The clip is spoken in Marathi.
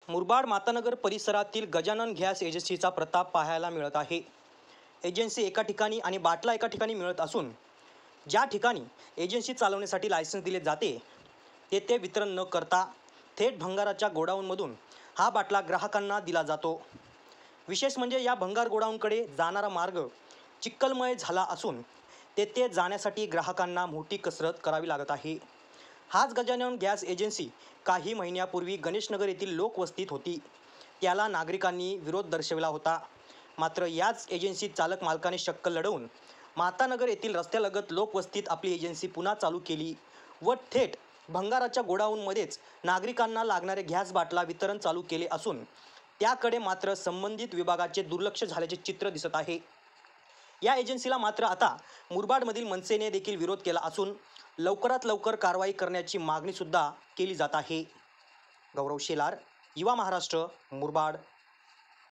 मुरबाड मातानगर परिसरातील गजानन गॅस एजन्सीचा प्रताप पाहायला मिळत आहे। एजन्सी एका ठिकाणी आणि बाटला एका ठिकाणी मिळत असून ज्या ठिकाणी एजन्सी चालवण्यासाठी लायसन्स दिले जाते तेथे वितरण न करता थेट भंगाराच्या गोडाऊनमधून हा बाटला ग्राहकांना दिला जातो। विशेष म्हणजे या भंगार गोडाऊनकडे जाणारा मार्ग चिखलमय झाला असून तेथे जाण्यासाठी ग्राहकांना मोठी कसरत करावी लागत आहे। हाच गजानन गॅस एजन्सी काही महिन्यापूर्वी गणेशनगर येथील लोकवस्तीत होती। त्याला नागरिकांनी विरोध दर्शविला होता। मात्र याच एजन्सी चालक मालकाने शक्कल लढवून मातानगर येथील रस्त्यालगत लोकवस्तीत आपली एजन्सी पुन्हा चालू केली व थेट भंगाराच्या गोडाऊनमध्येच नागरिकांना लागणारे गॅस बाटला वितरण चालू केले असून त्याकडे मात्र संबंधित विभागाचे दुर्लक्ष झाल्याचे चित्र दिसत आहे। या एजन्सीला मात्र आता मुरबाडमधील मनसेने देखील विरोध केला असून लवकरात लवकर कारवाई करण्याची मागणी सुद्धा केली जात आहे। गौरव शेलार, युवा महाराष्ट्र, मुरबाड।